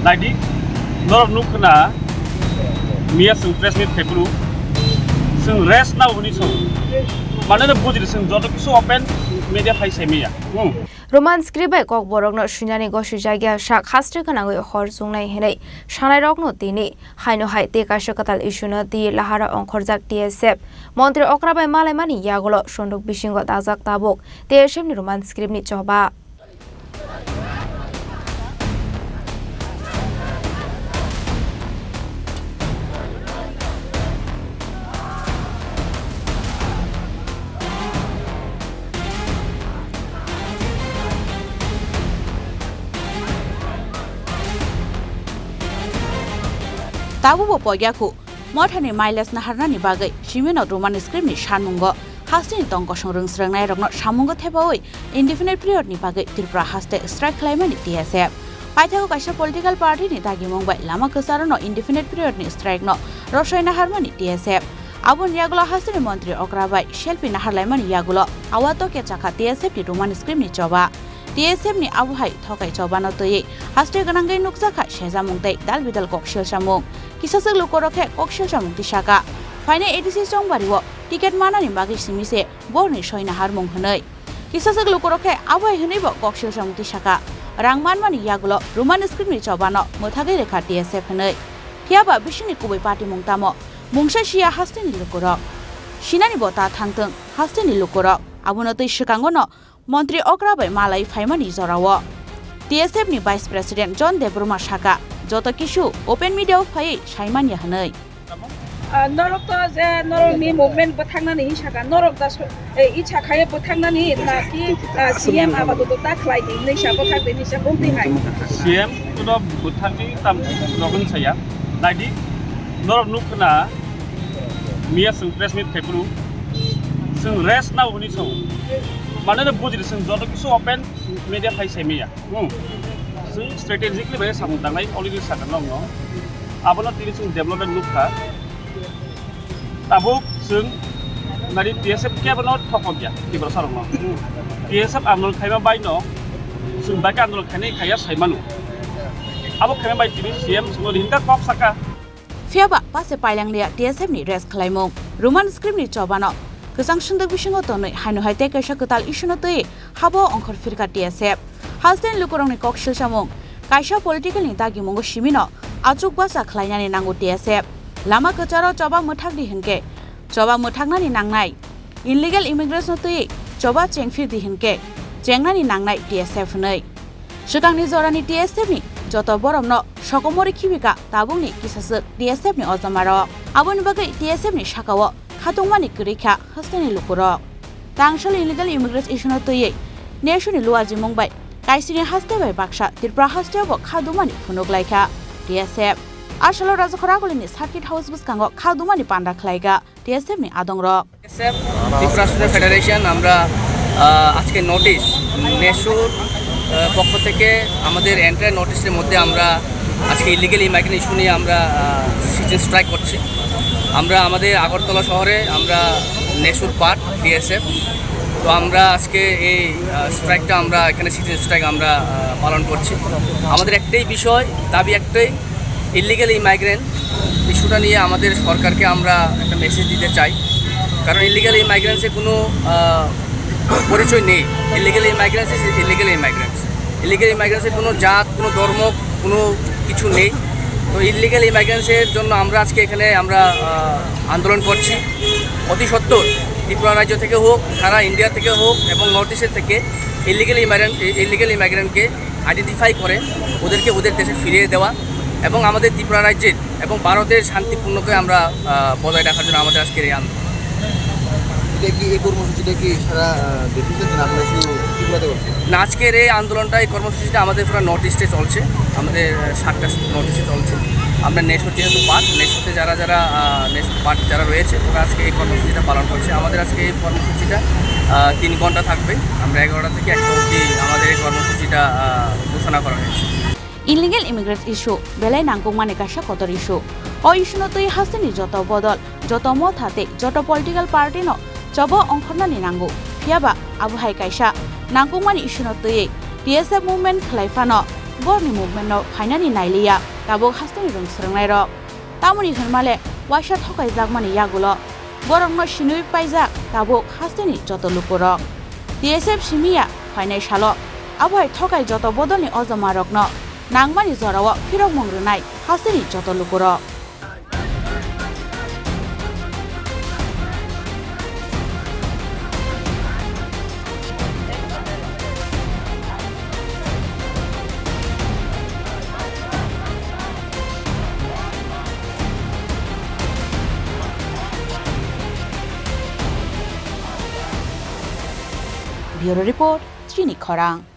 Lagi norok nukna mia sung press meet pepru sung rest na uni so mana bujir sung joto kisu open media phai semia Ruman script by Kokborokno Swinani Gosijakya shak Haste Gwnangwi Chungnai henai Sanairokno tini Haino Kaisa Kwtal issue no di Laharo wngkhorjak TSF Mantri Okra by Malaimani Yakulo Swnduk Bisingo Dajak tabuk TSF ni Ruman script ni Choba Tabu bo Yaku, Mortani Miles Naharnani Bagai, Shimino Ruman script ni Shanmungo, Haste ni Tongo Shorung Sanairokno, Shamungo Teboi, indefinite period ni Bagai, Tripura Haste, strike climate TSF. Paithago Kaisa political party ni Tagimong by Lama Kasarano, indefinite period ni strike no, Roshoina Harmony TSF. Abun Yakulo Haste ni Mantri Okra by, Shelpi Naharlaimani Yakulo, Awato Kechaka TSF ni Ruman script ni Choba. TSF ni Abuhai, Tokai Choba no Toye, Haste Gwnangwi Nuksaka, Shezamungte, Dalvidal Kokshil Shamung. Kisasa Lukurok Kokshil Shamung Tishaka. Fine 86 Jong Bariwo, ticket mana ni Bagi Simise, born in Shoina Harmung Honoi. Kisasa Lukurok, Away Hunibo, Kokshil Shamung Tishaka. Rangman Mani Yakulo, Ruman script ni Chobano, Motagere TSF Honoi. Hiaba Bishini Kubi Party Mungtamo, Mungsha Shia Hasteni Lukurok. Shinani Bota Tangtung, Hasteni Lukurok, Abunoto Shikangono, Mantri Okra by Malaimani Zorawo. TSF ni Vice President John Debruma Shaka. Joto kishu open media phai shaimanya hanai norok to je norok ni movement bathangna ni saka norok da icha khaye bathangna ni na ki CM abado to ta khlai ni sa bathak ni sa bomti hai CM to buthani tam nogun saya lagi norok nukna mia sung press meet pepru sung rest na uni so mana bujir sung joto kisu open media phai semia strategically very samudang lai already sakan no abono tini sung development look ka tabuk sung nari TSF ke abono thokogya tibra sarong no TSF amnol khaiba bai no sung ba ka amnol khane khaya saimanu abo khame bai tini CM sung rinda kop saka fiaba pase pailang lia TSF ni rest khlaimong Ruman script ni chobano kusang Swnduk Bisingo tonoi Haino Kaisa Kwtal issue no toi habo wngkhor firka TSF Haste Lukurok ni Kokshil Shamung, Kaisa political ni Tagimong Shimino, Achuk Basa Khlainani Nangu TSF, Lama Kacharo Choba Muthak di Hinke, Choba Muthakna ni Nangnai, illegal immigrants no tui, Choba Chengfir di Hinke, Chengna ni Nangnai TSF nei. Shukang ni Zorani TSF ni, Joto Borom no, Shokomori Kibika, Tabung ni Kisasuk TSF ni Ozamaro, Abun Bagai TSF ni Shakawo, Khatungmani Kurika, Hasteni Lukurok. Tangshal illegal immigrants issue no tui, Nation ni Luaji Mumbai. Kaisa ni Haste by Baksha, Tripura Haste bo Khadumani Phunoglaika, TSF. Ashalo Rajakhoragoli ni Circuit House Buskango Khadumani Panda Khlaiga, TSF ni Adongro. TSF Tripura Student Federation আমরা আজকে notice নেশুর পক্ষ থেকে আমাদের enter নোটিশের মধ্যে আমরা আজকে illegal ইমাইগ্রেশন issue নিয়ে আমরা সিজন স্ট্রাইক করছি আমরা আমাদের আগরতলা শহরে আমরা নেশুর পার্ট TSF তো আমরা আজকে এই স্ট্রাইকটা আমরা এখানে সিজন স্ট্রাইক আমরা পালন করছি আমাদের একটাই বিষয় দাবি একটাই ইলিগাল ইমাইগ্রেন্ট ইস্যুটা নিয়ে আমাদের সরকারকে আমরা একটা মেসেজ দিতে চাই কারণ ইলিগাল ইমাইগ্রেন্টসের কোনো পরিচয় নেই ইলিগাল ইমাইগ্রেন্টসের কোনো জাত কোনো ধর্ম কোনো কিছু নেই তো ইলিগাল ইমাইগ্রেন্টসের জন্য আমরা আজকে এখানে আমরা আন্দোলন করছি অতি সত্বর ত্রিপুরা রাজ্য থেকে হোক সারা ইন্ডিয়া থেকে হোক এবং নর্থ ইস্টের থেকে ইলিগাল ইমাইগ্রেন্টকে আইডেন্টিফাই করে ওদেরকে ওদের দেশে ফিরিয়ে দেওয়া এবং আমাদের ত্রিপুরা রাজ্যের এবং ভারতের শান্তিপূর্ণকে আমরা বজায় রাখার জন্য আমাদের আজকের এই আন্দোলন না আজকের এই আন্দোলনটা এই কর্মসূচিটা আমাদের পুরো নর্থ ইস্টে চলছে আমাদের 7টা নর্থ ইস্টে চলছে আমরা নেশো যেহেতু নেশোতে যারা রয়েছে ওরা আজকে এই কর্মসূচিটা পালন করছে আমাদের আজকে এই কর্মসূচিটা 3 ঘন্টা থাকবে আমরা 11টা থেকে 1টা অবধি আমাদের এই কর্মসূচিটা ঘোষণা করা হয়েছে Illegal immigrants issue, Belai Nangkukmani Issue. O issue no tui Hasteni Joto Bodol, Joto Mothate, Joto political party no, Choba wngkhornani Nangu, Fiaba, Abuhai Kaisa, Nangkukmani Issue no tui, TSF movement Khlai phano, borni movement no Hainani Nailiya tabuk Hasteni rung Srangnai rok tamoni hunmale waisa thokai jakmani Yakulo Borokno Shinui paijak tabuk Hasteni joto Lukurok TSF Shimiya Hainai Shalo Abhai thokai joto bodolni ojomarokno Nangmani jorao phirok mongrunai Hasteni joto Lukurok Bureau Report, Chini Khorang.